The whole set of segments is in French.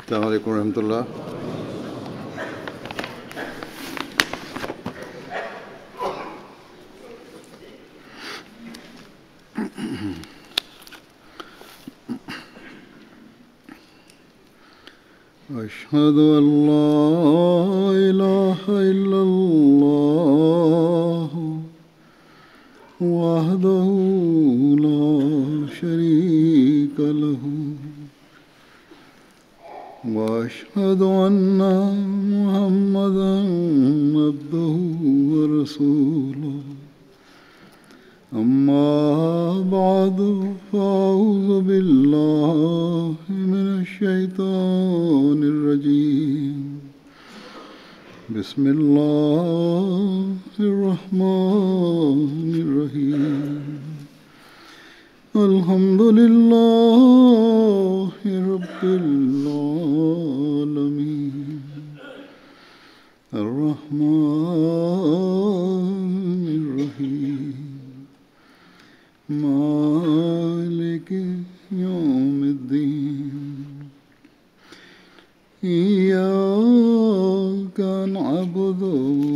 السلام عليكم ورحمة الله. أشهد أن لا إله إلا الله وحده لا شريك له وأشهد أن محمدا عبده ورسوله أما بعد فأعوذ بالله من الشيطان الرجيم بسم الله الرحمن الرحيم الحمد لله رب العالمين الرحمن الرحيم مالك يوم الدين إياك نعبد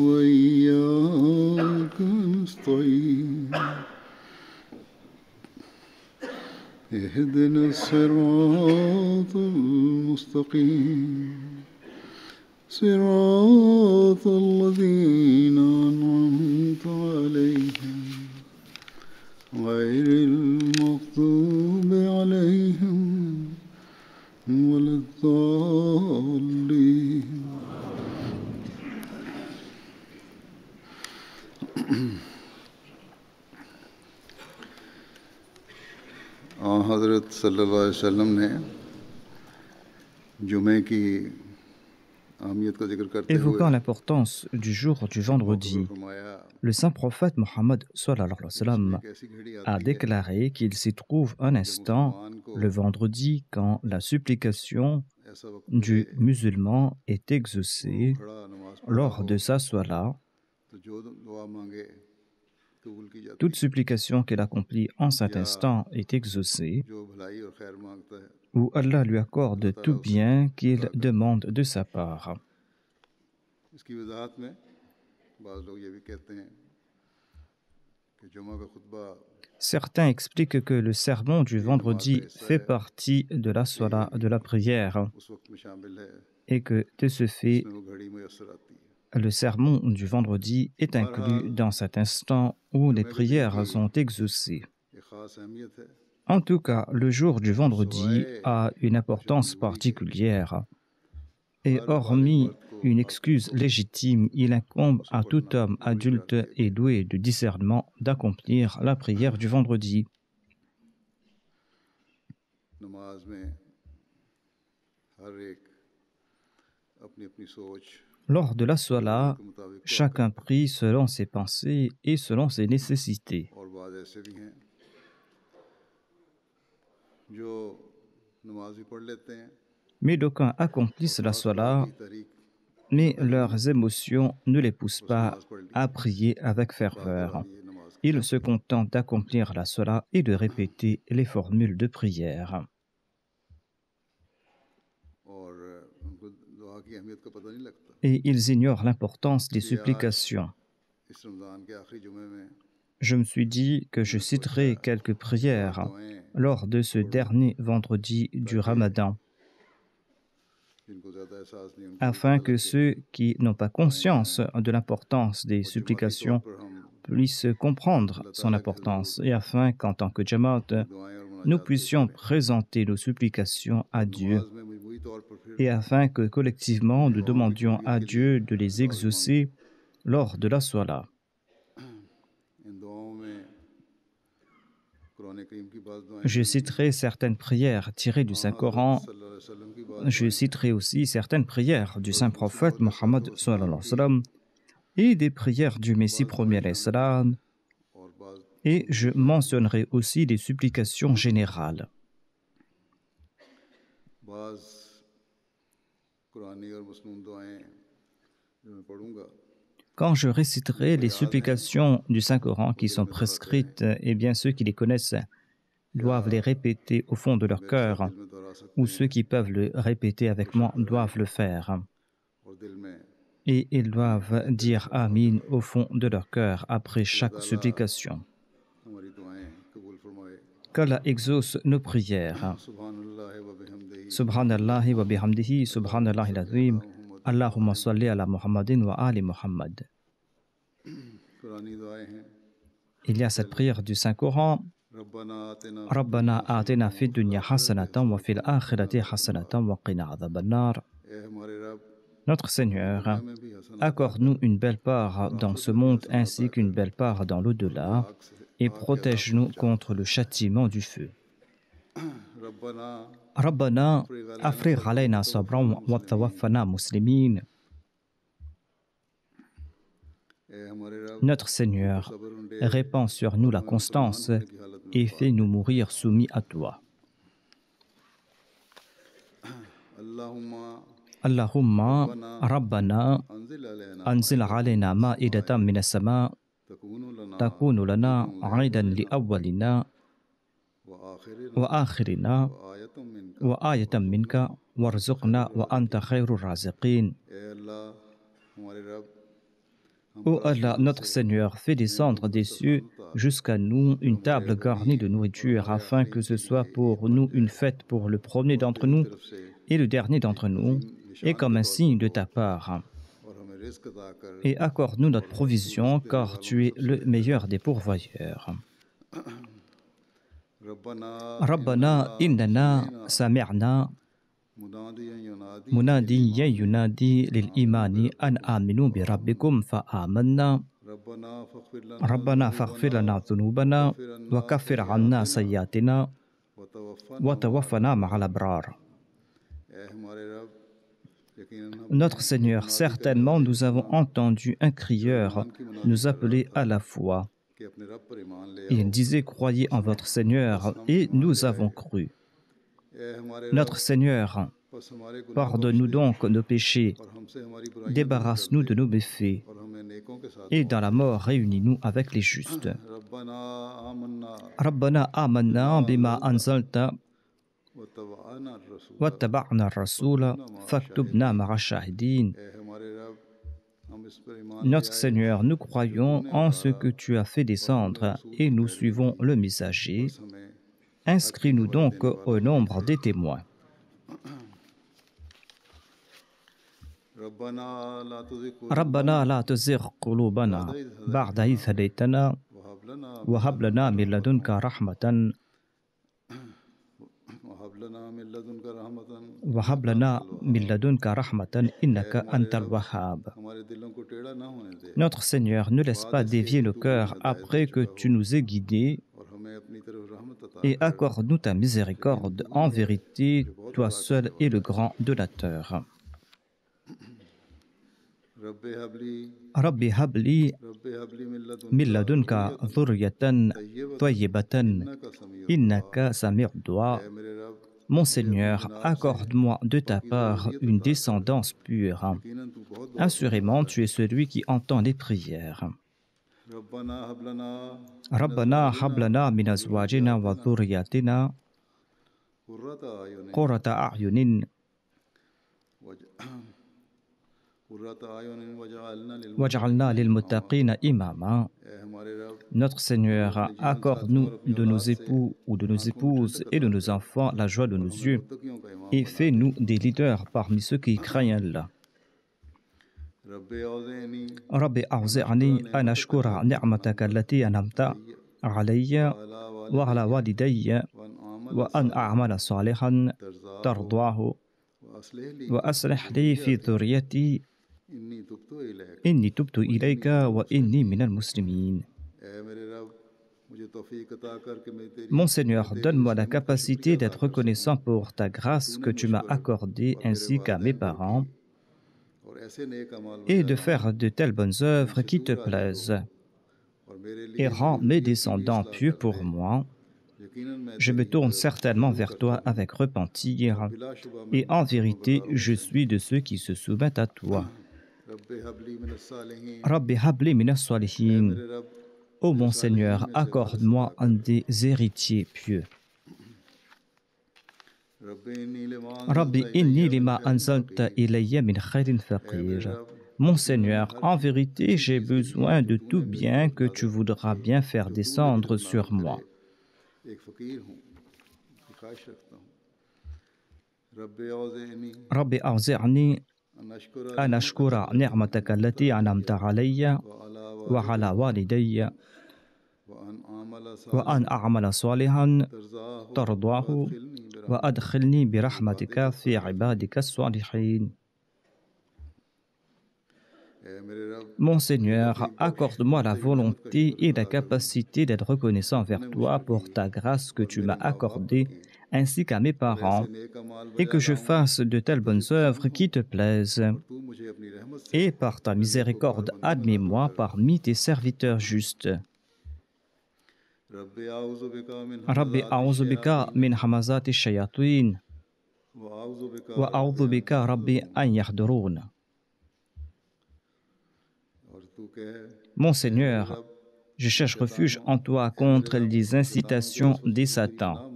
وإياك نستعين اهدنا الصراط المستقيم صراط الذين أنعمت عليهم غير المغضوب عليهم ولا الضالين. حضرت صلی اللہ علیہ وسلم نے جمعے کی اہمیت کا ذکر کرتے ہوئے Évoquant l'importance du jour du vendredi, le saint prophète Mohammed sallallahu alayhi wa sallam a déclaré qu'il s'y trouve un instant, le vendredi, quand la supplication du musulman est exaucée lors de sa salat. Toute supplication qu'il accomplit en cet instant est exaucée, où Allah lui accorde tout bien qu'il demande de sa part. Certains expliquent que le sermon du vendredi fait partie de la salat, de la prière, et que de ce fait, le sermon du vendredi est inclus dans cet instant où les prières sont exaucées. En tout cas, le jour du vendredi a une importance particulière. Et hormis une excuse légitime, il incombe à tout homme adulte et doué de discernement d'accomplir la prière du vendredi. Lors de la salat, chacun prie selon ses pensées et selon ses nécessités. Mais d'aucuns accomplissent la salat, mais leurs émotions ne les poussent pas à prier avec ferveur. Ils se contentent d'accomplir la salat et de répéter les formules de prière. Et ils ignorent l'importance des supplications. Je me suis dit que je citerai quelques prières lors de ce dernier vendredi du Ramadan, afin que ceux qui n'ont pas conscience de l'importance des supplications puissent comprendre son importance, et afin qu'en tant que Jamaat, nous puissions présenter nos supplications à Dieu, et afin que collectivement nous demandions à Dieu de les exaucer lors de la salat. Je citerai certaines prières tirées du Saint-Coran. Je citerai aussi certaines prières du Saint-Prophète Mohammed sallallahu alayhi wa sallam et des prières du Messie premier alayhi salam. Et je mentionnerai aussi des supplications générales. Quand je réciterai les supplications du Saint-Coran qui sont prescrites, eh bien ceux qui les connaissent doivent les répéter au fond de leur cœur ou ceux qui peuvent le répéter avec moi doivent le faire. Et ils doivent dire Amin au fond de leur cœur après chaque supplication. Qu'Allah exauce nos prières. Subhanallahi wa bihamdihi, subhanallahi l'azim, Allahumma salli ala Muhammadin wa ali Muhammad. Il y a cette prière du Saint-Coran. Rabbana atina fid dunya hasanatan wa fil akhirati hasanatan wa qina adhaban nar. Notre Seigneur, accorde-nous une belle part dans ce monde ainsi qu'une belle part dans l'au-delà et protège-nous contre le châtiment du feu. Rabbana afrigh alayna sabran wa tawaffana muslimin. Notre Seigneur, répand sur nous la constance et fais-nous mourir soumis à toi. Allahumma Rabbana anzil alayna ma'idatan minas sama' takunu lana 'aidan li awwalina wa akhirina wa ayatan minka warzuqna wa anta khairur raziqin. Ô Allah, notre Seigneur, fais descendre des cieux jusqu'à nous une table garnie de nourriture, afin que ce soit pour nous une fête pour le premier d'entre nous et le dernier d'entre nous, et comme un signe de ta part. Et accorde-nous notre provision, car tu es le meilleur des pourvoyeurs. Rabbana innana sami'na munadiyan yunadi lil imani an aminu bi rabbikum fa amanna. Rabbana faghfir lana dhunubana wa kaffir 'anna sayyi'atina wa tawaffana ma'al abrar. Notre Seigneur, certainement nous avons entendu un crieur nous appeler à la foi. Il disait, croyez en votre Seigneur, et nous avons cru. Notre Seigneur, pardonne-nous donc nos péchés, débarrasse-nous de nos méfaits, et dans la mort réunis-nous avec les justes. Rabbana amanna bima anzalta wattaba'na ar-rasula faktubna ma'a ash-shahidin. Notre Seigneur, nous croyons en ce que tu as fait descendre et nous suivons le messager. Inscris-nous donc au nombre des témoins. Rabbana la tuzigh qulubana ba'da idh hadaytana wa hab lana min ladunka rahmatan وهب لنا من لدنك رحمة إنك أنت الوهاب. Notre Seigneur, ne laisse pas dévier nos cœurs après que tu nous aies guidés et accorde-nous ta miséricorde. En vérité, toi seul es le grand donateur. Rabbi habli min ladunka dhurriyatan tayyibatan innaka sami'ud du'a. Mon Seigneur, accorde-moi de ta part une descendance pure. Assurément, tu es celui qui entend les prières. Rabbana hab lana min azwajina wa dhurriyyatina qurrata a'yunin waj'alna lil muttaqina imama. Notre Seigneur, accorde-nous de nos époux ou de nos épouses et de nos enfants la joie de nos yeux et fais-nous des leaders parmi ceux qui craignent Allah. Rabbi awzi'ni an ashkura ni'mataka allati an'amta alayya wa ala walidayya wa an a'mala salihan tardahu wa aslih li fi dhurriyyati inni tubtu ilayka wa inni minal muslimin. Mon Seigneur, donne-moi la capacité d'être reconnaissant pour ta grâce que tu m'as accordée ainsi qu'à mes parents et de faire de telles bonnes œuvres qui te plaisent et rends mes descendants pieux pour moi. Je me tourne certainement vers toi avec repentir et en vérité, je suis de ceux qui se soumettent à toi. Rabbi habli minas salihin. Ô mon Seigneur, accorde-moi un des héritiers pieux. Rabbi inni lima anzalta ilayya min khairin faqir. Mon Seigneur, en vérité, j'ai besoin de tout bien que tu voudras bien faire descendre sur moi. Rabbi awzi'ni an ashkura ni'mataka allati an'amta alayya wa ala walidayya wa an a'mala salihan tardahu wa adkhilni bi rahmatika fi ibadika as-salihin. Mon Seigneur, accorde-moi la volonté et la capacité d'être reconnaissant envers toi pour ta grâce que tu m'as accordée, ainsi qu'à mes parents, et que je fasse de telles bonnes œuvres qui te plaisent. Et par ta miséricorde, admets-moi parmi tes serviteurs justes. Rabbi a'udhu bika min hamazati shayatin wa a'udhu bika rabbi an yahdurun. Mon Seigneur, je cherche refuge en toi contre les incitations des satans.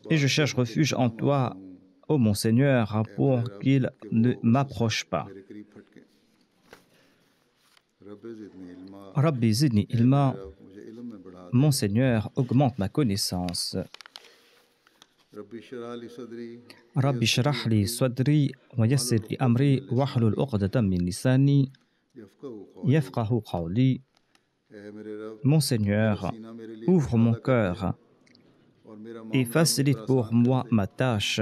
Et je cherche refuge en toi, ô mon Seigneur, pour qu'il ne m'approche pas. Rabbi zidni ilma, mon Seigneur, augmente ma connaissance. Rabbi shrah li sadri wa yassir li amri wahlul uqdatan min lisani yafqahu qawli. Mon Seigneur, ouvre mon cœur et facilite pour moi ma tâche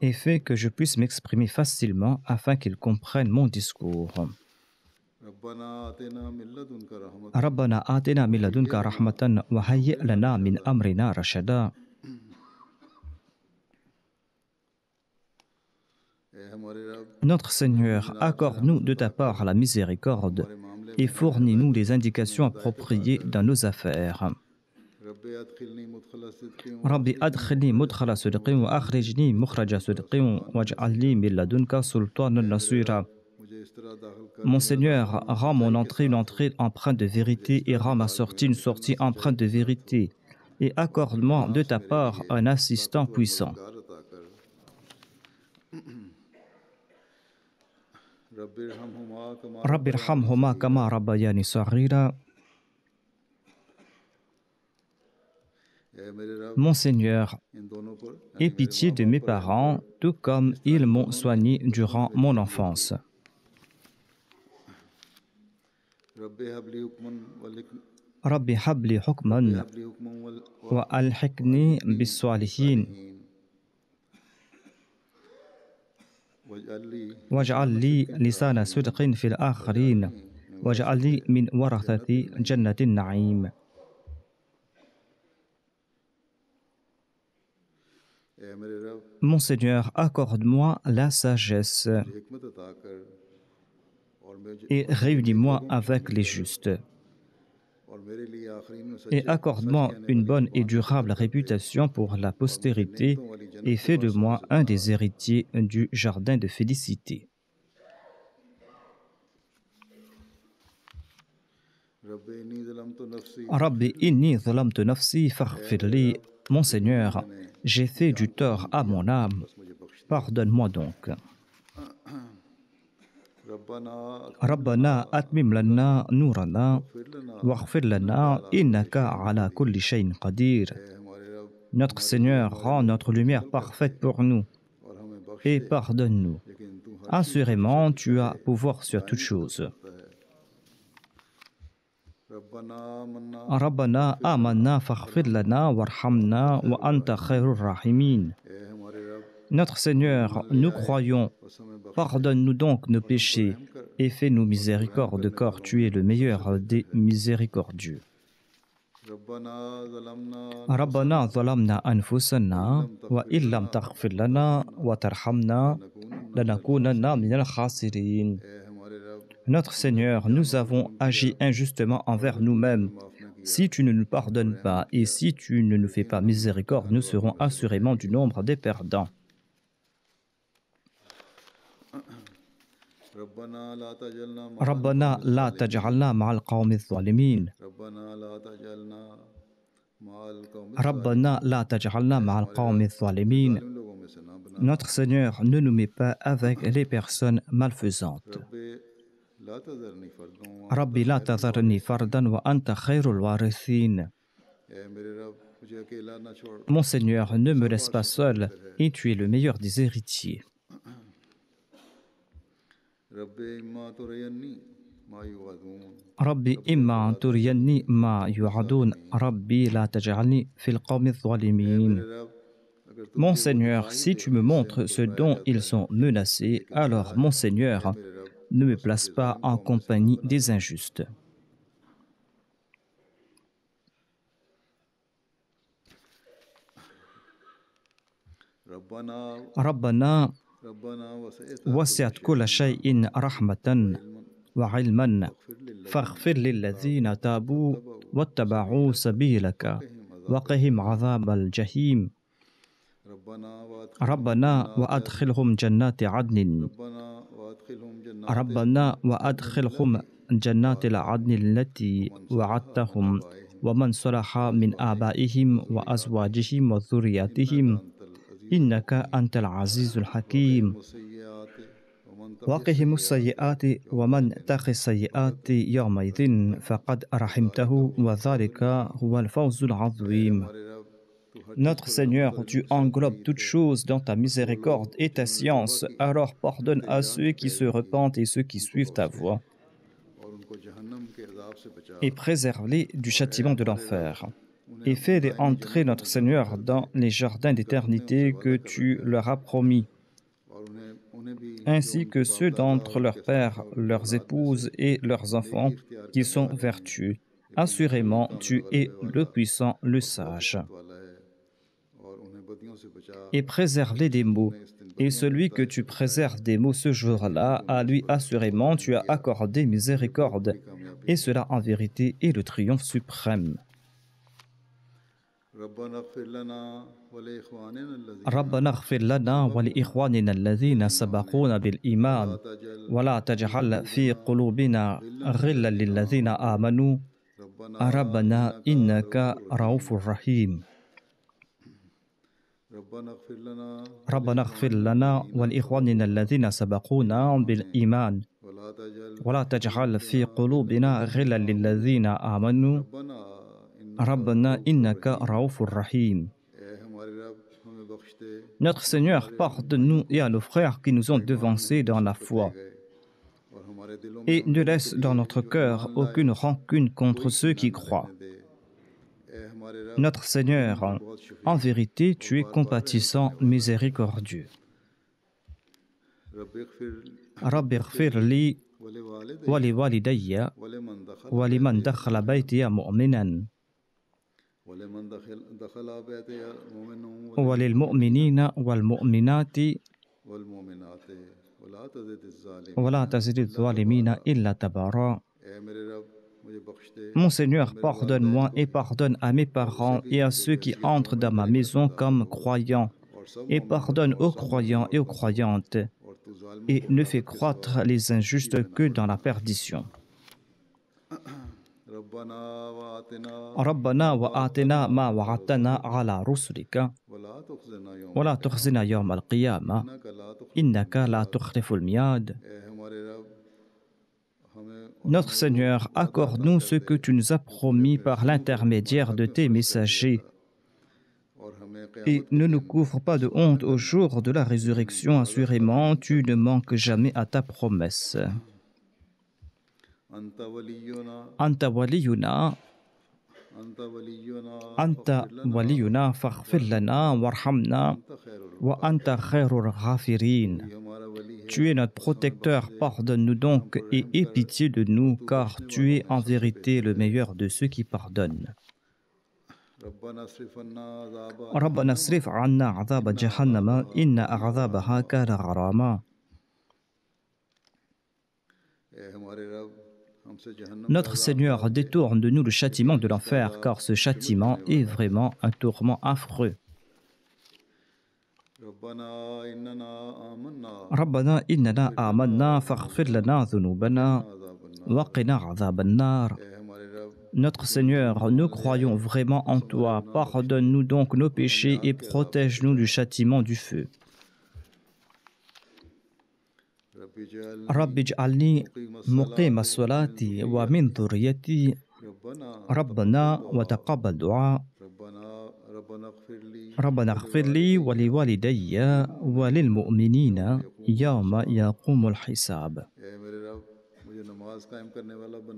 et fais que je puisse m'exprimer facilement afin qu'ils comprennent mon discours. Rabbana atina min ladunka rahmatan wa hayyi' lana min amrina rashada. Notre Seigneur, accorde-nous de ta part la miséricorde et fournis-nous les indications appropriées dans nos affaires. Rabbi adkhilni mudkhala sidqin wa akhrijni mukhraja sidqin waj'al li min ladunka sultanan nasira. Mon Seigneur, rends mon entrée une entrée empreinte de vérité et rends ma sortie une sortie empreinte de vérité et accorde-moi de ta part un assistant puissant. Rabbi irhamhuma kama rabbayani saghira. Mon Seigneur, aie pitié de mes parents, tout comme ils m'ont soigné durant mon enfance. Rabbi habli hukman wa alhiqni bis-salihin waj'al li lisana sidqin fil akhirin waj'al li min warathati jannatin na'im. Mon Seigneur, accorde-moi la sagesse et réunis-moi avec les justes. Et accorde-moi une bonne et durable réputation pour la postérité et fais de moi un des héritiers du jardin de félicité. Rabbi inni zalamtu nafsi faghfir li. Mon Seigneur, j'ai fait du tort à mon âme. Pardonne-moi donc. Rabbana atmim lana nourana waghfir lana innaka ala kulli shay'in qadir. Notre Seigneur, rend notre lumière parfaite pour nous et pardonne-nous. Assurément, tu as pouvoir sur toutes choses. Rabbana amanna faghfir lana warhamna wa anta khairur rahimin. Notre Seigneur, nous croyons, pardonne-nous donc nos péchés et fais-nous miséricorde, car tu es le meilleur des miséricordieux. Rabbana zalamna anfusana wa illam taghfir lana wa tarhamna lanakunanna minal khasirin. Notre Seigneur, nous avons agi injustement envers nous-mêmes. Si tu ne nous pardonnes pas et si tu ne nous fais pas miséricorde, nous serons assurément du nombre des perdants. Rabbana la taj'alna ma'al qawmi adh-dhalimin. Rabbana la taj'alna ma'al qawmi adh-dhalimin. Notre Seigneur, ne nous met pas avec les personnes malfaisantes. Rabbi la tadharni fardan wa anta khairul warithin. Mon Seigneur, ne me laisse pas seul, et tu es le meilleur des héritiers. Rabbi imma turiyanni ma yu'adun, Rabbi la taj'alni fil qawmi adh-dhalimin. Mon Seigneur, si tu me montres ce dont ils sont menacés, alors, mon Seigneur, ne me place pas en compagnie des injustes. Rabbana wasi'at kulla shay'in rahmatan wa ilman faghfir lilladhina tabu wattaba'u sabilaka wa qihim 'adhabal jahim. ربنا وأدخلهم جنات عدن ربنا وأدخلهم جنات العدن التي وعدتهم ومن صلح من آبائهم وأزواجهم وذرياتهم إنك أنت العزيز الحكيم وقهم السيئات ومن تقي السيئات يومئذ فقد رحمته وذلك هو الفوز العظيم. Notre Seigneur, tu englobes toutes choses dans ta miséricorde et ta science, alors pardonne à ceux qui se repentent et ceux qui suivent ta voie, et préserve-les du châtiment de l'enfer, et fais-les entrer, notre Seigneur, dans les jardins d'éternité que tu leur as promis, ainsi que ceux d'entre leurs pères, leurs épouses et leurs enfants qui sont vertueux. Assurément, tu es le puissant, le sage. Et préserve-les des maux. Et celui que tu préserves des maux ce jour-là, à lui assurément tu as accordé miséricorde. Et cela en vérité est le triomphe suprême. ربنا اغفر لنا ولإخواننا الذين سبقونا بالإيمان ولا تجعل في قلوبنا غلا للذين آمنوا ربنا إنك رؤوف رحيم. ربنا اغفر لنا ولإخواننا الذين سبقونا بالإيمان ولا تجعل في قلوبنا غلا للذين آمنوا ربنا إنك رؤوف رحيم. Notre Seigneur, pardonne-nous et à nos frères qui nous ont devancés dans la foi. Et ne laisse dans notre cœur aucune rancune contre ceux qui croient. Notre Seigneur, en vérité, tu es compatissant, miséricordieux. Rabbi ighfir li wa li walidayya wa liman dakhala baytiya mu'minan wa lil mu'minina wal mu'minati wa la tazid adh-dhalimina illa tabara. Mon Seigneur, pardonne-moi et pardonne à mes parents et à ceux qui entrent dans ma maison comme croyants, et pardonne aux croyants et aux croyantes, et ne fais croître les injustes que dans la perdition. ربنا وآتنا ما وعدتنا على رسلك ولا تخزنا يوم القيامة إنك لا تخلف الميعاد. Notre Seigneur, accorde-nous ce que tu nous as promis par l'intermédiaire de tes messagers et ne nous couvre pas de honte au jour de la résurrection. Assurément, tu ne manques jamais à ta promesse. Anta waliyuna faghfir lana warhamna wa anta khairul ghafirin. Tu es notre protecteur, pardonne-nous donc et aie pitié de nous, car tu es en vérité le meilleur de ceux qui pardonnent. ربنا اصرف عنا عذاب جهنم إن عذابها كان غراما. Notre Seigneur, détourne de nous le châtiment de l'enfer, car ce châtiment est vraiment un tourment affreux. ربنا إننا آمنا فاغفر لنا ذنوبنا وقنا عذاب النار. Notre Seigneur, nous croyons vraiment en toi. Pardonne-nous donc nos péchés et protège-nous du châtiment du feu. رب اجعلني مقيم الصلاة ومن ذريتي ربنا وتقبل دعاء ربنا اغفر لي ولوالدي وللمؤمنين يوم يقوم الحساب.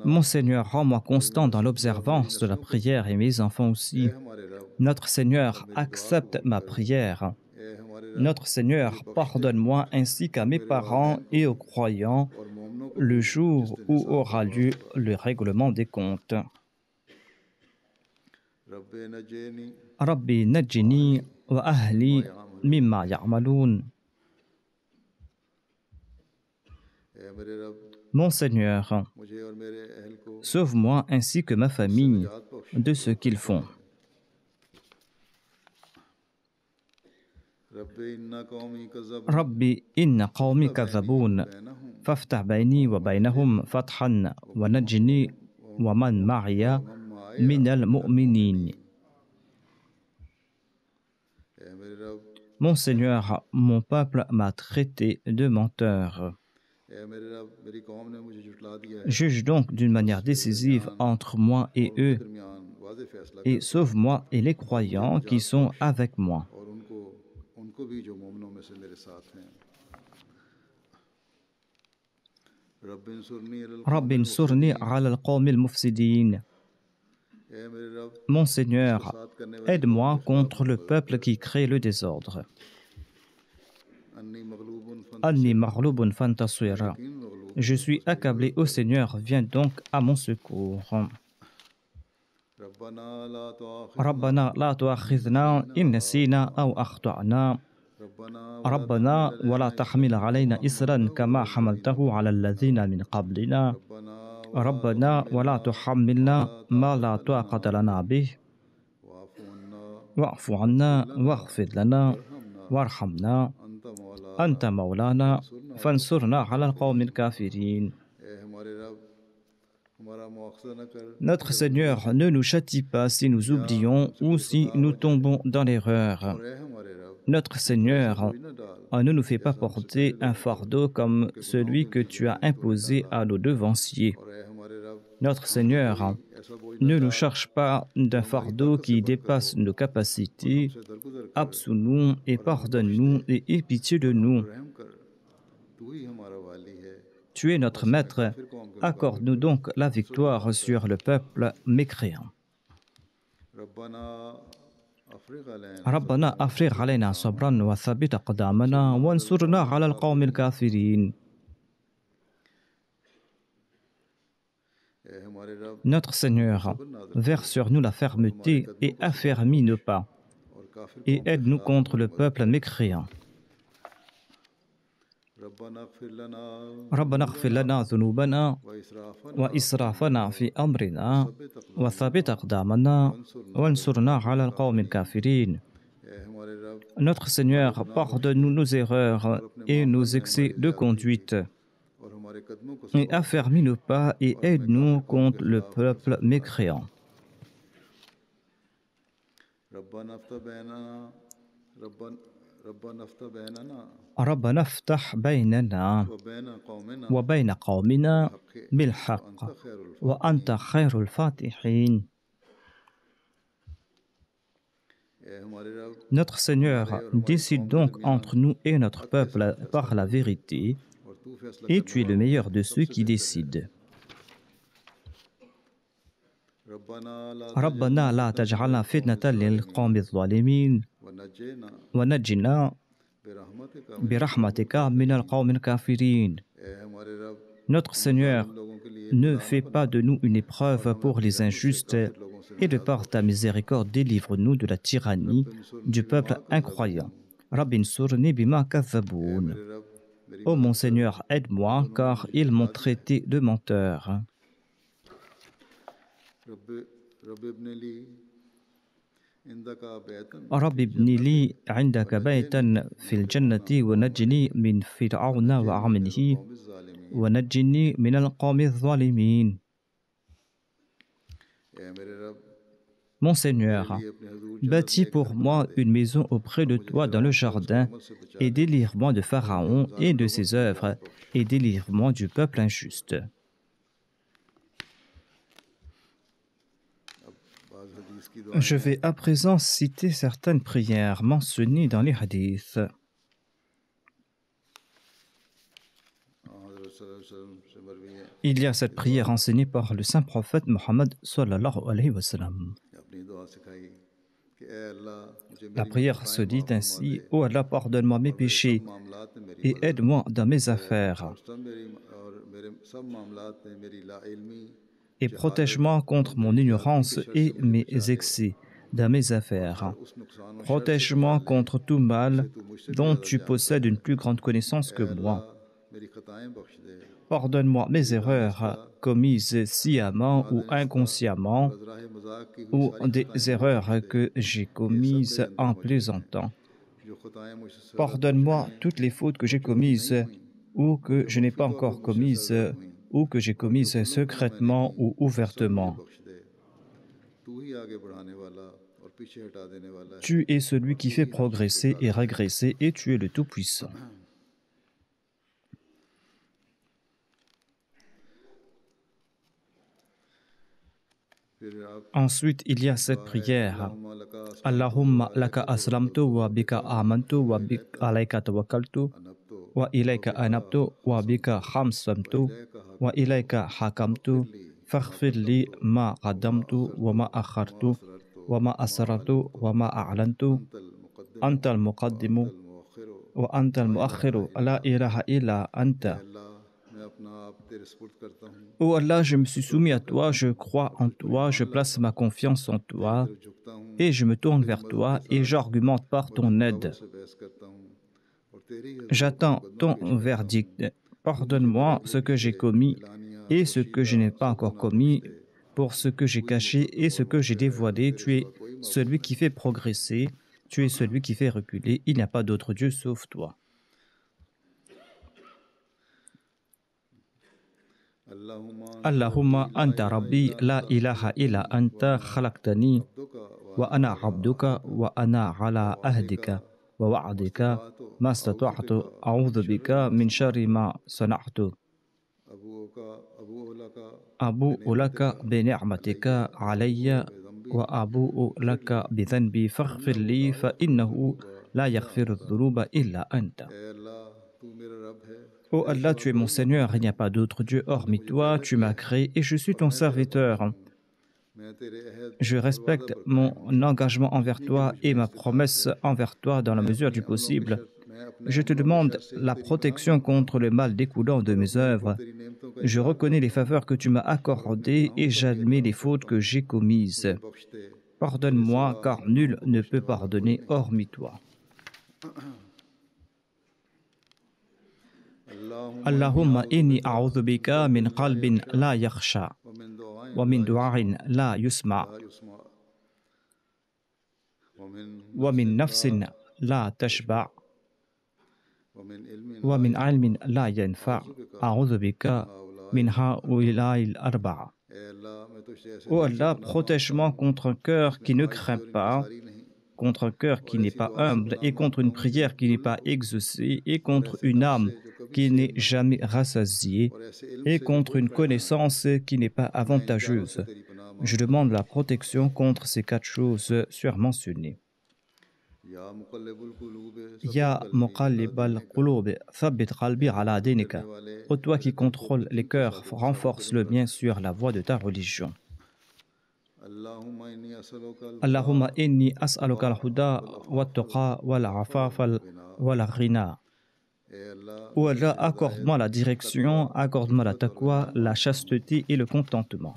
Mon Seigneur, rends-moi constant dans l'observance de la prière et mes enfants aussi. Notre Seigneur, accepte ma prière. Notre Seigneur, pardonne-moi ainsi qu'à mes parents et aux croyants le jour où aura lieu le règlement des comptes. Rabbi najjini wa ahli mimma ya'malun. Mon Seigneur, sauve-moi ainsi que ma famille de ce qu'ils font. ربي إن قومي كذبون فافتح بيني وبينهم فتحا ونجني ومن معي من المؤمنين. Mon Seigneur, mon peuple m'a traité de menteur. Juge donc d'une manière décisive entre moi et eux, et sauve-moi et les croyants qui sont avec moi. رب انصرني على القوم المفسدين. Mon Seigneur, aide-moi contre le peuple qui crée le désordre. Anni maghlubun fantasir. Je suis accablé, ô Seigneur, viens donc à mon secours. ربنا لا تؤاخذنا إن نسينا أو أخطأنا. ربنا ولا تحمل علينا إصرا كما حملته على الذين من قبلنا. ربنا ولا تحملنا ما لا طاقة لنا به. واعف عنا واغفر لنا وارحمنا أنت مولانا فانصرنا على القوم الكافرين. Notre Seigneur, ne nous châtie pas si nous oublions ou si nous tombons dans l'erreur. Notre Seigneur, ne nous fais pas porter un fardeau comme celui que tu as imposé à nos devanciers. Notre Seigneur, ne nous charge pas d'un fardeau qui dépasse nos capacités. Absous-nous et pardonne-nous et aie pitié de nous. Tu es notre maître, accorde-nous donc la victoire sur le peuple mécréant. ربنا أفرغ علينا صبرا وثبت أقدامنا وانصرنا على القوم الكافرين. Notre Seigneur, verse sur nous la fermeté et affermis nos pas, et aide-nous contre le peuple mécréant. ربنا اغفر لنا ذنوبنا وإسرافنا في أمرنا وثبت أقدامنا وانصرنا على القوم الكافرين. Notre Seigneur, pardonne-nous nos erreurs et nos excès de conduite, et affermis nos pas et aide-nous contre le peuple mécréant. ربنا افتح بيننا وبين قومنا بالحق وأنت خير الفاتحين. Notre Seigneur, décide donc entre nous et notre peuple par la vérité, et tu es le meilleur de ceux qui décident. ربنا لا تجعلنا فتنة للقوم الظالمين ونجنا برحمتك من القوم الكافرين. Notre Seigneur, ne fais pas de nous une épreuve pour les injustes, et de par ta miséricorde, délivre-nous de la tyrannie du peuple incroyant. Rabbi nsurni bima kathaboun. Ô mon Seigneur, aide-moi, car ils m'ont traité de menteur. رب ابن لي عندك بيتا في الجنة ونجني من فرعون وعمله ونجني من القوم الظالمين. Mon Seigneur, bâtis pour moi une maison auprès de toi dans le jardin, et délivre-moi de Pharaon et de ses œuvres, et délivre-moi du peuple injuste. Je vais à présent citer certaines prières mentionnées dans les hadiths. Il y a cette prière enseignée par le saint prophète Mohammed sallallahu alayhi wa sallam. La prière se dit ainsi: « Oh Allah, pardonne-moi mes péchés et aide-moi dans mes affaires. Et protège-moi contre mon ignorance et mes excès dans mes affaires. Protège-moi contre tout mal dont tu possèdes une plus grande connaissance que moi. Pardonne-moi mes erreurs commises sciemment ou inconsciemment, ou des erreurs que j'ai commises en plaisantant. Pardonne-moi toutes les fautes que j'ai commises ou que je n'ai pas encore commises, ou que j'ai commises secrètement ou ouvertement. Tu es celui qui fait progresser et régresser, et tu es le Tout-Puissant. » Ensuite, il y a cette prière: Allahumma laka aslamtu wa bika amantu wa bika alayka tawakkaltu wa ilayka anabtu wa bika khamsamtu wa ilayka hakamtu faghfir li ma qaddamtu wa ma akhartu wa ma asrartu wa ma a'lantu anta al-muqaddimu wa anta al-mu'akhiru la ilaha illa anta. Oh Allah, je me suis soumis à toi, je crois en toi, je place ma confiance en toi, et je me tourne vers toi et j'argumente par ton aide. J'attends ton verdict. Pardonne-moi ce que j'ai commis et ce que je n'ai pas encore commis, pour ce que j'ai caché et ce que j'ai dévoilé. Tu es celui qui fait progresser, tu es celui qui fait reculer. Il n'y a pas d'autre Dieu sauf toi. Allahumma anta rabbi la ilaha illa anta khalaqtani wa ana abduka wa ana ala ahdika wa wa'dika ma stata'tu a'udhu bika min sharri ma sana'tu. Abu'u laka bi ni'matika alayya wa abu'u laka bi dhanbi faghfir li fa innahu la yaghfiru dhunuba illa anta. Oh Allah, tu es mon Seigneur, il n'y a pas d'autre Dieu hormis toi, tu m'as créé et je suis ton serviteur. Je respecte mon engagement envers toi et ma promesse envers toi dans la mesure du possible. Je te demande la protection contre le mal découlant de mes œuvres. Je reconnais les faveurs que tu m'as accordées et j'admets les fautes que j'ai commises. Pardonne-moi, car nul ne peut pardonner hormis toi. Allahumma inni a'udhu bika min qalbin la yakhsha wa min du'a'in la yusma wa min nafsin la tashba wa min ilmin la yanfa. A'udhu bika min ha'ula'il arba'a. Oh Allah, protège-moi contre un cœur qui ne craint pas, contre un cœur qui n'est pas humble, et contre une prière qui n'est pas exaucée, et contre une âme qui n'est jamais rassasiée, et contre une connaissance qui n'est pas avantageuse. Je demande la protection contre ces quatre choses surmentionnées. Ya muqallib al-qulub, thabbit qalbi ala dinika. Ô toi qui contrôles les cœurs, renforce le mien sur la voie de ta religion. Allahumma inni as'aluka al-huda wa-tuqa wal-afafa wal-ghina. Oh Allah, accorde-moi la direction, accorde-moi la taqwa, la chasteté et le contentement.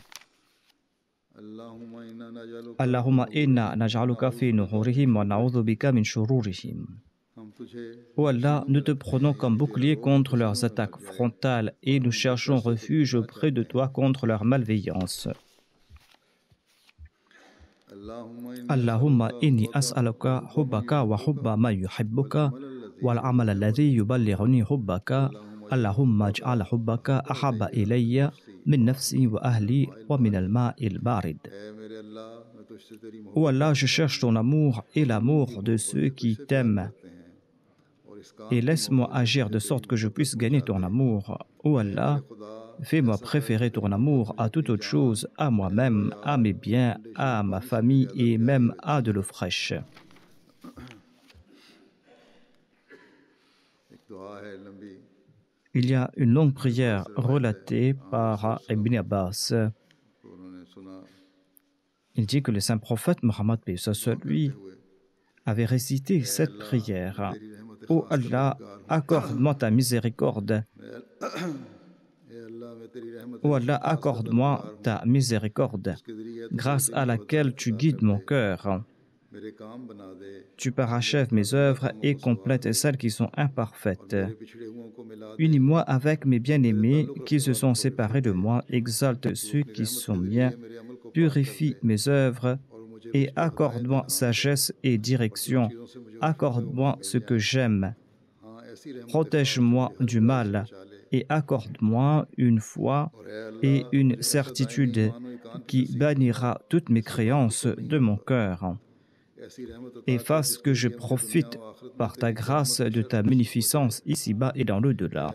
Allahumma inna naj'aluka fi nuhurihim wa na'udhu bika min shururihim. Oh Allah, nous te prenons comme bouclier contre leurs attaques frontales et nous cherchons refuge auprès de toi contre leur malveillance. Allahumma inni as'aluka hubbaka wa hubba ma yuhibbuka wal amal alladhi yuballighuni hubbaka. Allahumma ij'al hubbaka ahabba ilayya min nafsi wa ahli wa min al-ma'i al-barid. Ô Allah, je cherche ton amour et l'amour de ceux qui t'aiment. Et laisse-moi agir de sorte que je puisse gagner ton amour. Ô Allah, fais-moi préférer ton amour à toute autre chose, à moi-même, à mes biens, à ma famille et même à de l'eau fraîche. Il y a une longue prière relatée par Ibn Abbas. Il dit que le saint prophète Mohammed lui avait récité cette prière. Ô Allah, accorde-moi ta miséricorde. Ô Allah, accorde-moi ta miséricorde, grâce à laquelle tu guides mon cœur. Tu parachèves mes œuvres et complètes celles qui sont imparfaites. Unis-moi avec mes bien-aimés qui se sont séparés de moi, exalte ceux qui sont miens, purifie mes œuvres et accorde-moi sagesse et direction. Accorde-moi ce que j'aime. Protège-moi du mal et accorde-moi une foi et une certitude qui bannira toutes mes créances de mon cœur. Et fasse que je profite par ta grâce de ta magnificence ici-bas et dans l'au-delà.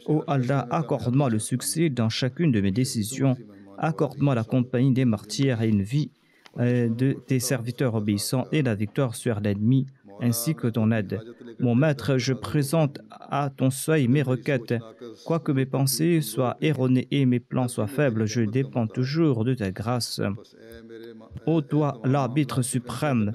Ô Allah, accorde-moi le succès dans chacune de mes décisions. Accorde-moi la compagnie des martyrs et une vie de tes serviteurs obéissants et la victoire sur l'ennemi, ainsi que ton aide. Mon maître, je présente à ton seuil mes requêtes. Quoique mes pensées soient erronées et mes plans soient faibles, je dépends toujours de ta grâce. Ô toi, l'arbitre suprême,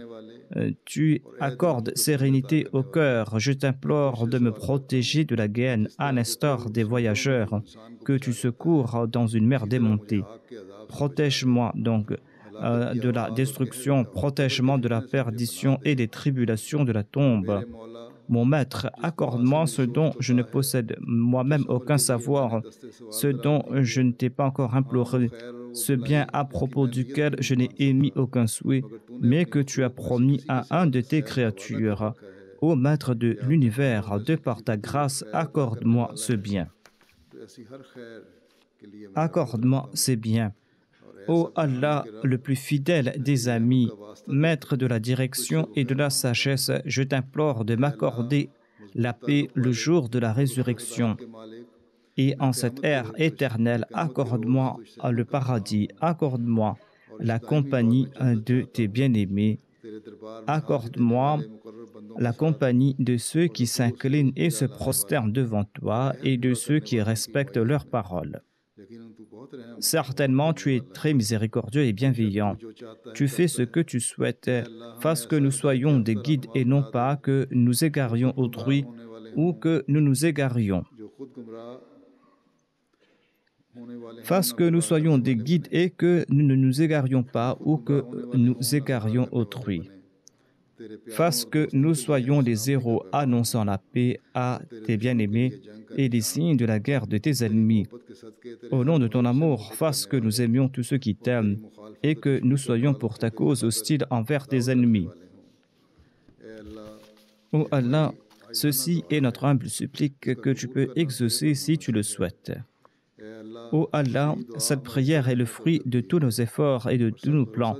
tu accordes sérénité au cœur. Je t'implore de me protéger de la guerre, à l'instar des voyageurs que tu secours dans une mer démontée. Protège-moi donc de la destruction, protège-moi de la perdition et des tribulations de la tombe. Mon maître, accorde-moi ce dont je ne possède moi-même aucun savoir, ce dont je ne t'ai pas encore imploré, ce bien à propos duquel je n'ai émis aucun souhait, mais que tu as promis à un de tes créatures. Ô maître de l'univers, de par ta grâce, accorde-moi ce bien. Accorde-moi ces biens. Ô Allah, le plus fidèle des amis, maître de la direction et de la sagesse, je t'implore de m'accorder la paix le jour de la résurrection. Et en cette ère éternelle, accorde-moi le paradis, accorde-moi la compagnie de tes bien-aimés, accorde-moi la compagnie de ceux qui s'inclinent et se prosternent devant toi et de ceux qui respectent leurs paroles. Certainement, tu es très miséricordieux et bienveillant. Tu fais ce que tu souhaites. Fasse que nous soyons des guides et non pas que nous égarions autrui ou que nous nous égarions. Fasse que nous soyons des guides et que nous ne nous égarions pas ou que nous égarions autrui. Fasse que nous soyons des héros annonçant la paix à tes bien-aimés et les signes de la guerre de tes ennemis. Au nom de ton amour, fasse que nous aimions tous ceux qui t'aiment et que nous soyons pour ta cause hostiles envers tes ennemis. Ô Allah, ceci est notre humble supplique que tu peux exaucer si tu le souhaites. Ô Allah, cette prière est le fruit de tous nos efforts et de tous nos plans.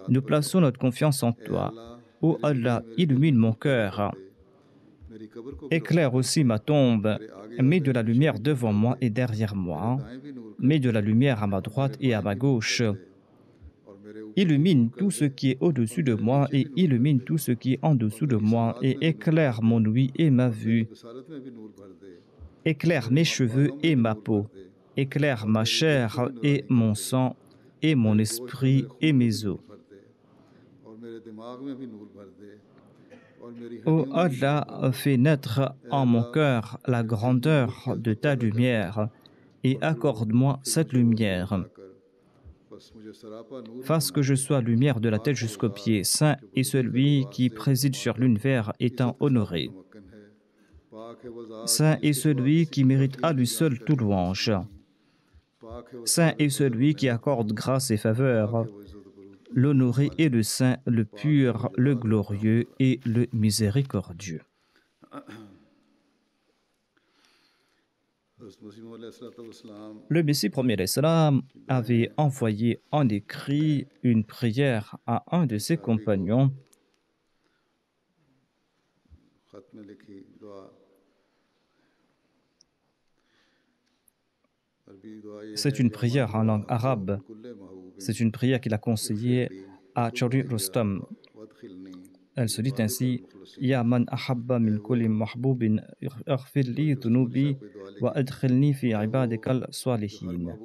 Nous plaçons notre confiance en toi. Ô Allah, illumine mon cœur. Éclaire aussi ma tombe. Mets de la lumière devant moi et derrière moi. Mets de la lumière à ma droite et à ma gauche. Illumine tout ce qui est au-dessus de moi et illumine tout ce qui est en dessous de moi et éclaire mon ouïe et ma vue. Éclaire mes cheveux et ma peau. Éclaire ma chair et mon sang et mon esprit et mes os. Ô Allah, fais naître en mon cœur la grandeur de ta lumière et accorde-moi cette lumière. Fasse que je sois lumière de la tête jusqu'aux pieds. Saint est celui qui préside sur l'univers étant honoré. Saint est celui qui mérite à lui seul tout louange. Saint est celui qui accorde grâce et faveur. L'honoré est le saint, le pur, le glorieux et le miséricordieux. Le Messie premier l'Islam avait envoyé en écrit une prière à un de ses compagnons. C'est une prière en langue arabe. C'est une prière qu'il a conseillée à Chaudhry Rostam. Elle se dit ainsi: Ya man ahabba min kulli mahboubin ighfir li dhunubi wa adkhilni fi ibadikal salihin.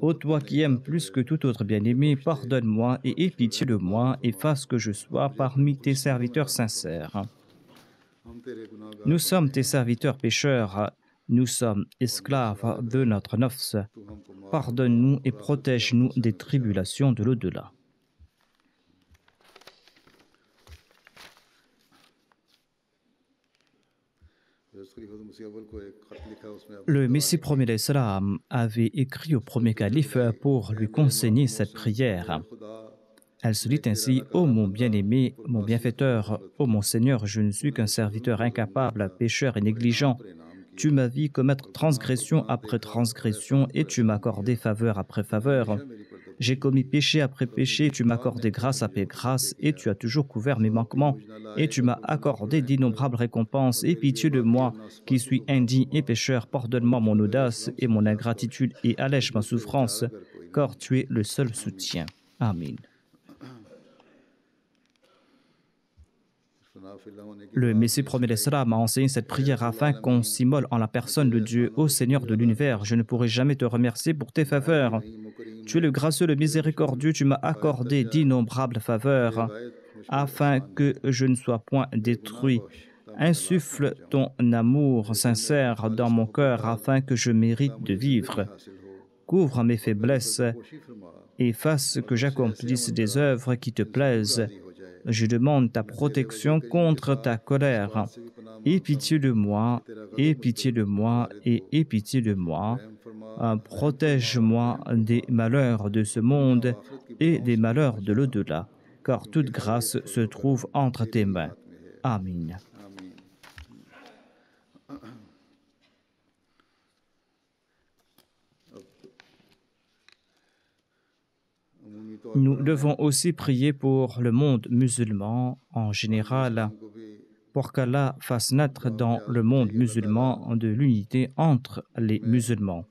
Ô toi qui aimes plus que tout autre bien-aimé, pardonne-moi et aie pitié de moi et fasse que je sois parmi tes serviteurs sincères. Nous sommes tes serviteurs pécheurs, nous sommes esclaves de notre nafs. Pardonne-nous et protège-nous des tribulations de l'au-delà. Le Messie premier l'Islam avait écrit au premier calife pour lui conseiller cette prière. Elle se dit ainsi: Ô mon bien-aimé, mon bienfaiteur, ô mon Seigneur, je ne suis qu'un serviteur incapable, pécheur et négligent. Tu m'as vu commettre transgression après transgression et tu m'as accordé faveur après faveur. J'ai commis péché après péché, tu m'as accordé grâce après grâce et tu as toujours couvert mes manquements et tu m'as accordé d'innombrables récompenses. Aie pitié de moi qui suis indigne et pécheur, pardonne-moi mon audace et mon ingratitude et allège ma souffrance, car tu es le seul soutien. Amin. Le Messie premier l'Islam a enseigné cette prière afin qu'on s'immole en la personne de Dieu. Ô Seigneur de l'univers, je ne pourrai jamais te remercier pour tes faveurs. Tu es le gracieux, le miséricordieux, tu m'as accordé d'innombrables faveurs afin que je ne sois point détruit. Insuffle ton amour sincère dans mon cœur afin que je mérite de vivre. Couvre mes faiblesses et fasse que j'accomplisse des œuvres qui te plaisent. Je demande ta protection contre ta colère. Aie pitié de moi, aie pitié de moi et aie pitié de moi. Protège-moi des malheurs de ce monde et des malheurs de l'au-delà, car toute grâce se trouve entre tes mains. Amin. Nous devons aussi prier pour le monde musulman en général, pour qu'Allah fasse naître dans le monde musulman de l'unité entre les musulmans.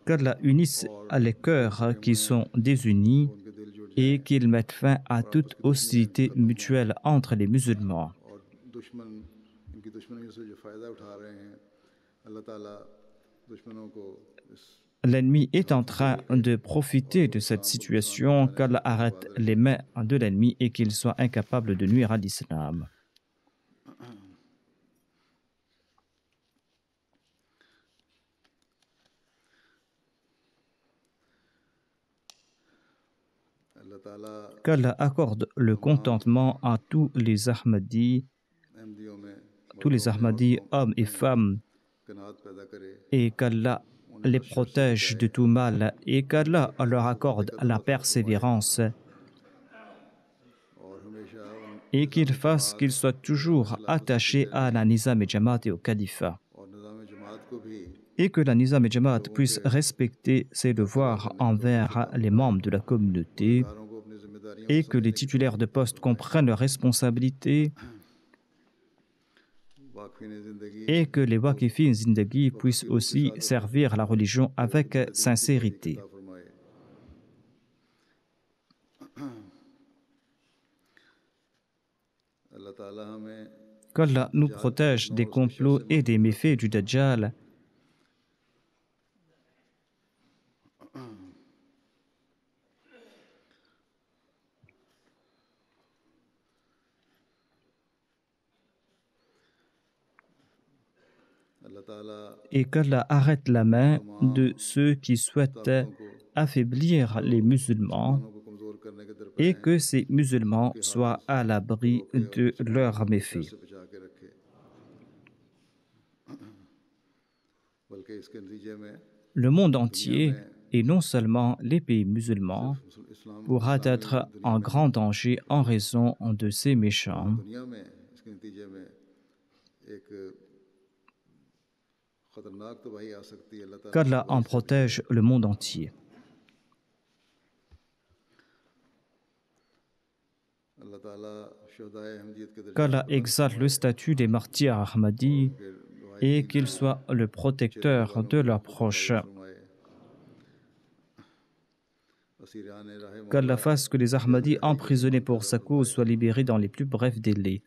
Qu'Allah unisse les cœurs qui sont désunis et qu'il mette fin à toute hostilité mutuelle entre les musulmans. L'ennemi est en train de profiter de cette situation, qu'Allah arrête les mains de l'ennemi et qu'il soit incapable de nuire à l'islam. Qu'Allah accorde le contentement à tous les Ahmadis, hommes et femmes, et qu'Allah les protège de tout mal et qu'Allah leur accorde la persévérance et qu'il fasse qu'ils soient toujours attachés à la Nizam et Jamaat et au Khalifa et que la Nizam et Jamaat puisse respecter ses devoirs envers les membres de la communauté et que les titulaires de poste comprennent leurs responsabilités et que les Waqifin Zindagi puissent aussi servir la religion avec sincérité. Qu'Allah nous protège des complots et des méfaits du Dajjal. Et qu'Allah arrête la main de ceux qui souhaitent affaiblir les musulmans et que ces musulmans soient à l'abri de leurs méfaits. Le monde entier, et non seulement les pays musulmans, pourra être en grand danger en raison de ces méchants. qu'Allah en protège le monde entier. Qu'Allah exalte le statut des martyrs Ahmadis et qu'il soit le protecteur de leurs proches. Qu'Allah fasse que les Ahmadis emprisonnés pour sa cause soient libérés dans les plus brefs délais.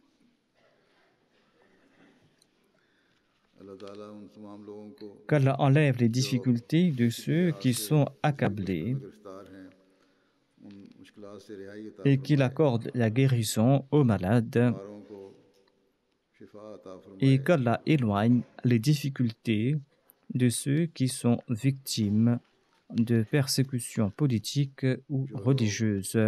Qu'Allah enlève les difficultés de ceux qui sont accablés et qu'il accorde la guérison aux malades et qu'Allah éloigne les difficultés de ceux qui sont victimes de persécutions politiques ou religieuses.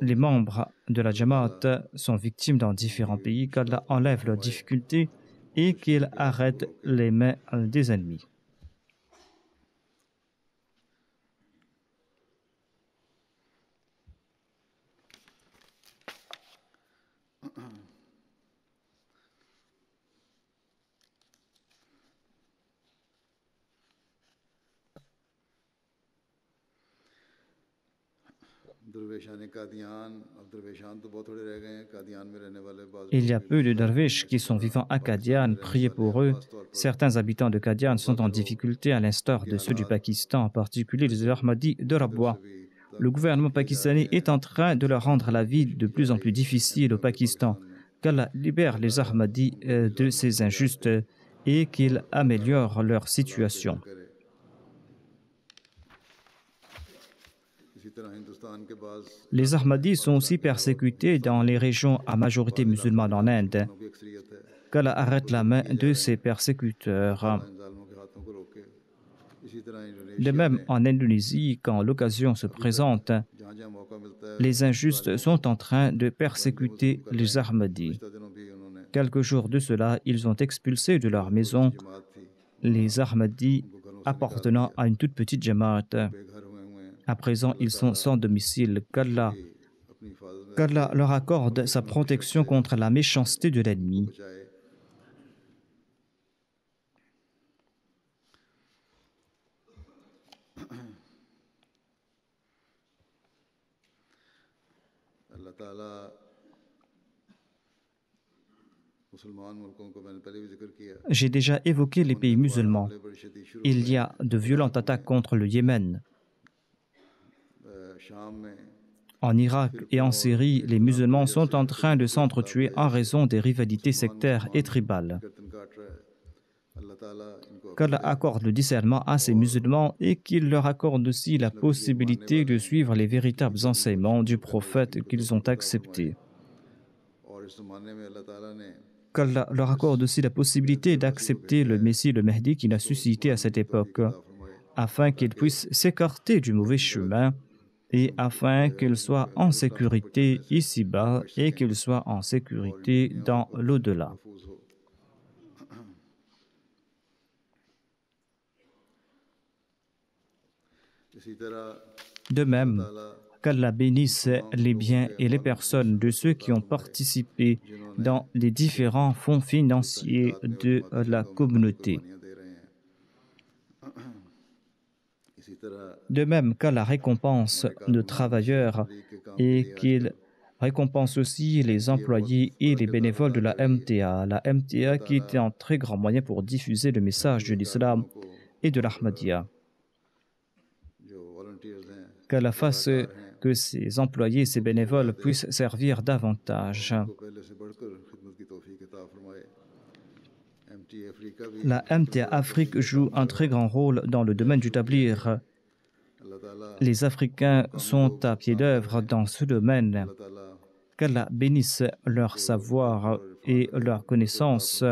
Les membres de la Jamaat sont victimes dans différents pays, qu'Allah enlève leurs difficultés et qu'il arrête les mains des ennemis. Il y a peu de derviches qui sont vivants à Qadian. Priez pour eux. Certains habitants de Qadian sont en difficulté, à l'instar de ceux du Pakistan, en particulier les Ahmadis de Rabwa. Le gouvernement pakistanais est en train de leur rendre la vie de plus en plus difficile au Pakistan. Qu'Allah libère les Ahmadis de ces injustes et qu'il améliore leur situation. Les Ahmadis sont aussi persécutés dans les régions à majorité musulmane en Inde. Qu'Allah arrête la main de ces persécuteurs. De même, en Indonésie, quand l'occasion se présente, les injustes sont en train de persécuter les Ahmadis. Quelques jours de cela, ils ont expulsé de leur maison les Ahmadis appartenant à une toute petite Jamaat. À présent, ils sont sans domicile. Qu'Allah leur accorde sa protection contre la méchanceté de l'ennemi. J'ai déjà évoqué les pays musulmans. Il y a de violentes attaques contre le Yémen. En Irak et en Syrie, les musulmans sont en train de s'entretuer en raison des rivalités sectaires et tribales. Qu'Allah accorde le discernement à ces musulmans et qu'il leur accorde aussi la possibilité de suivre les véritables enseignements du prophète qu'ils ont acceptés. Qu'Allah leur accorde aussi la possibilité d'accepter le Messie, le Mahdi, qu'il a suscité à cette époque, afin qu'ils puissent s'écarter du mauvais chemin et afin qu'ils soient en sécurité ici-bas et qu'ils soient en sécurité dans l'au-delà. De même, qu'Allah bénisse les biens et les personnes de ceux qui ont participé dans les différents fonds financiers de la communauté. De même qu'Allah récompense nos travailleurs et qu'il récompense aussi les employés et les bénévoles de la MTA qui était un très grand moyen pour diffuser le message de l'islam et de l'Ahmadiyya. Qu'Allah fasse que ces employés et ces bénévoles puissent servir davantage. La MTA Afrique joue un très grand rôle dans le domaine du tablir. Les Africains sont à pied d'œuvre dans ce domaine. Qu'Allah bénisse leur savoir et leur connaissance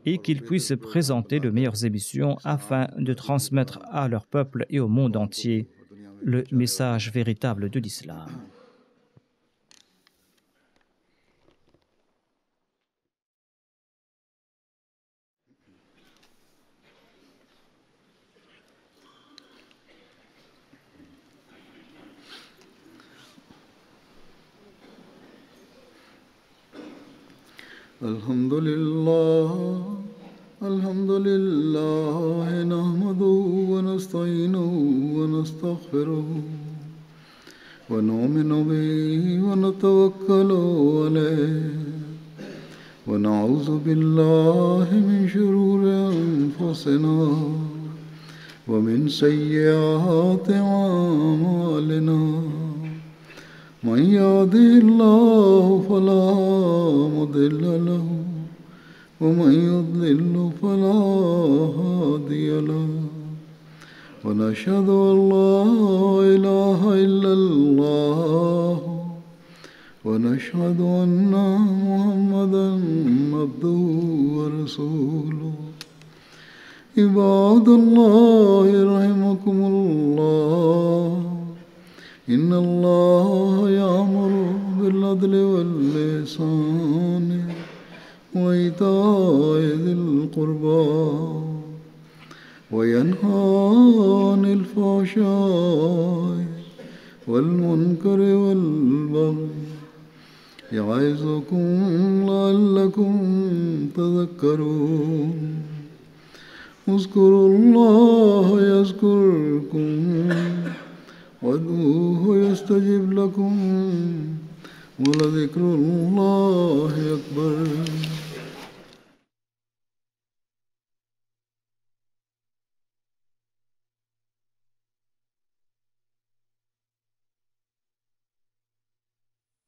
et qu'ils puissent présenter de meilleures émissions afin de transmettre à leur peuple et au monde entier le message véritable de l'islam. الحمد لله الحمد لله نحمده ونستعينه ونستغفره ونؤمن به ونتوكل عليه ونعوذ بالله من شرور أنفسنا ومن سيئات أعمالنا من يهده الله فلا مضل له ومن يضلل فلا هادي له ونشهد أن لا إله إلا الله ونشهد أن محمدا عبده ورسوله عباد الله رحمكم الله إن الله يأمر بالعدل والإحسان وإيتاء ذي القربى وينهى عن الفحشاء والمنكر والبغي يعظكم لعلكم تذكرون اذكروا الله يذكركم وادعوه يستجب لكم ولذكر الله أكبر.